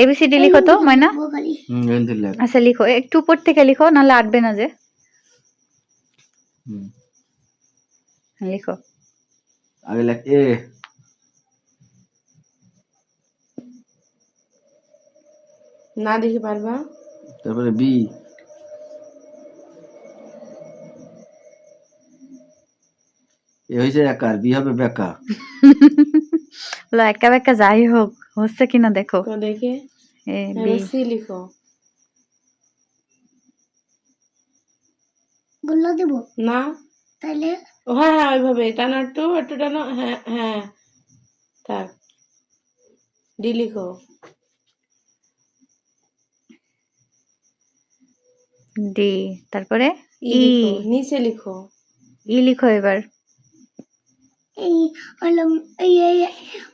ABCD লিখো তো ময়না। ABCD আচ্ছা লিখো, একটু উপর থেকে লিখো, নাহলে আটবে না যে। লিখো। আগে লেখ এ, না দেখে পারবা। তারপরে বি, এ হইছে একা, বি হবে বেকা। বলো একা বেকা যাই হোক, হচ্ছে কিনা দেখো। তো দেখে এ বি, এবার সি লিখো। বললো দেব না তাহলে হ্যাঁ হ্যাঁ ওইভাবে টানো, একটু টানো, হ্যাঁ হ্যাঁ থাক। ডি লিখো। ডি, তারপরে ই ই, লিখো, নিচে লিখো। ই লিখো এবার। এই হলো এই এই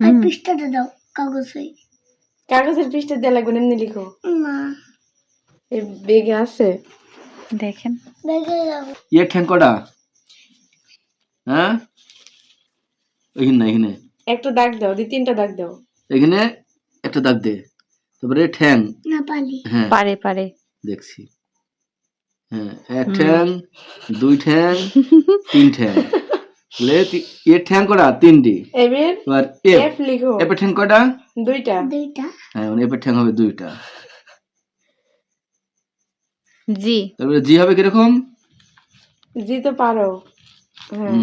ওই পৃষ্ঠাটা দাও কাগজে। কাগজের পৃষ্ঠা দেওয়া লাগবে না, এমনি লিখো। না এই বেগে আছে দেখেন বেগে দাও। এর ঠ্যাং কটা? হ্যাঁ, এখানে এখানে একটা দাগ দাও, 2-3টা দাগ দাও। এখানে একটা দাগ দে, তারপরে ঠ্যাং। না পালি হ্যাঁ পারে পারে। দেখছি, হ্যাঁ এক ঠ্যাং, দুই ঠ্যাং, তিন ঠ্যাং। এর ঠ্যাং কটা? 3টি। এবার এবার এফ লিখো। এর ঠ্যাং কটা? 2টা। দুইটা হ্যাঁ এর ঠ্যাং হবে 2টা। জি, তারপরে জি হবে কিরকম? জি তো পারো। হ্যাঁ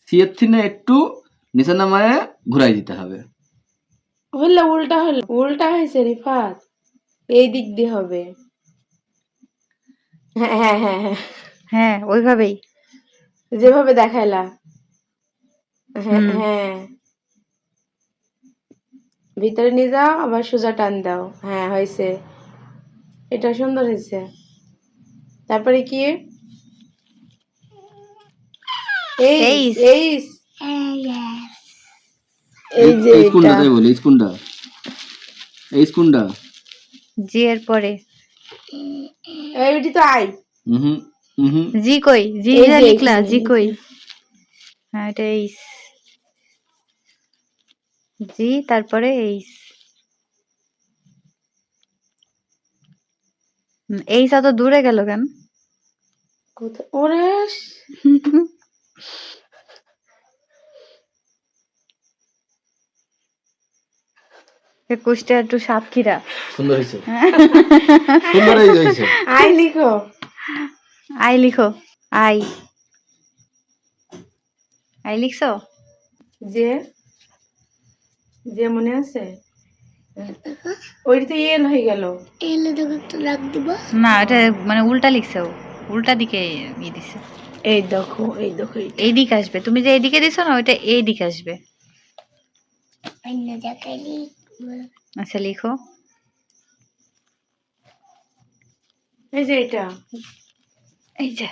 সি এর থেকে একটু নিচে নামায় ঘুরাই দিতে হবে। হলো উল্টা, হলো উল্টা হয়েছে রিফাত, এই দিক দিয়ে হবে। হ্যাঁ হ্যাঁ হ্যাঁ হ্যাঁ হ্যাঁ ওইভাবেই। যেভাবে দেখাইলা। হ্যাঁ হ্যাঁ ভিতরে নিয়ে যাও, আবার সোজা টান দাও। হ্যাঁ হয়েছে, এটা সুন্দর হয়েছে। তারপরে কি? এইস, এইস, এই যে এই কোনটা এটা। তাই বলি, এই কোনটা, এই কোনটা? জি এর পরে এইটি তো আই। হুম হুম। জি কই? জি এই যা যে লিখলা, এখানে, জি এই কই? যে। হ্যাঁ এটা এইস। জি তারপরে এইস। এইস এত দূরে গেল কেন? কোথায়? ওরে কুষ্টিয়া একটু সাতক্ষীরা। সুন্দর হয়েছে, সুন্দর হয়েছে। আই লিখো। আই লিখো, আই। আই লিখছো? যে, যে মনে আছে? ওইটা তো এল হয়ে গেল। এলে দেখো একটু রাখ দিব। না এটা মানে উল্টা লিখছে ও, উল্টা দিকে দিছে। এই দেখো, এই দেখো, এইটা এই দিকে আসবে, তুমি যে এইদিকে দিছো না ওইটা এই দিকে আসবে। অন্য জায়গায় লিখ। আচ্ছা লিখো। এই যে এটা। এই যে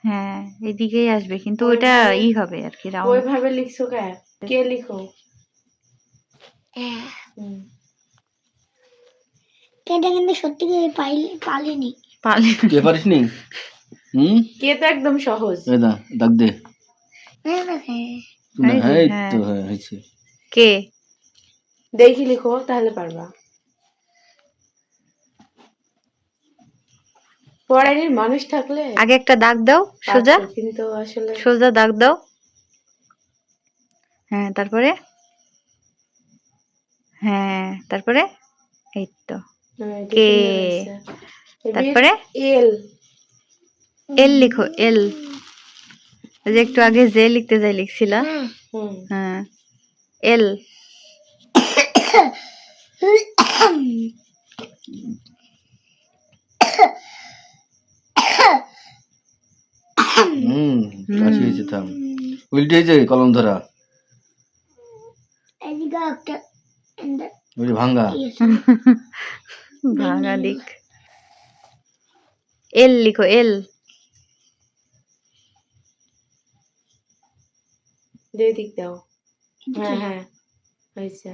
হ্যাঁ এদিকেই আসবে, কিন্তু ওইটা ই হবে আর কি, রাউন্ড। ওইভাবে লিখছো কে? কে লিখো? কেটা কিন্তু সত্যি করে পালিনি। পালে কে পারিসনি? কে তো একদম সহজ। এই দা দাগ দে। হ্যাঁ না, এই যে, এই হ্যাঁ। তো হ্যাঁ হয়েছে। কে? দেখি লিখো, তাহলে পারবা। পড়াইনির মানুষ থাকলে আগে একটা দাগ দাও সোজা, পারতো, কিন্তু আসলে সোজা দাগ দাও। হ্যাঁ তারপরে, হ্যাঁ তারপরে এই তো এটা কে, সুন্দর হয়েছে। তারপরে এল। এল লিখো, এল। ওই যে একটু আগে যে লিখতে যাই লিখছিলা, হুম হ্যাঁ এল। কাশি হয়েছে, থাম। উল্টে হয়েছে কলম ধরা, এদিকে একটা ওই ভাঙ্গা। ভাঙা দিক। এল লিখো, এল। দুই দিক দাও। হ্যাঁ হ্যাঁ হয়েছে।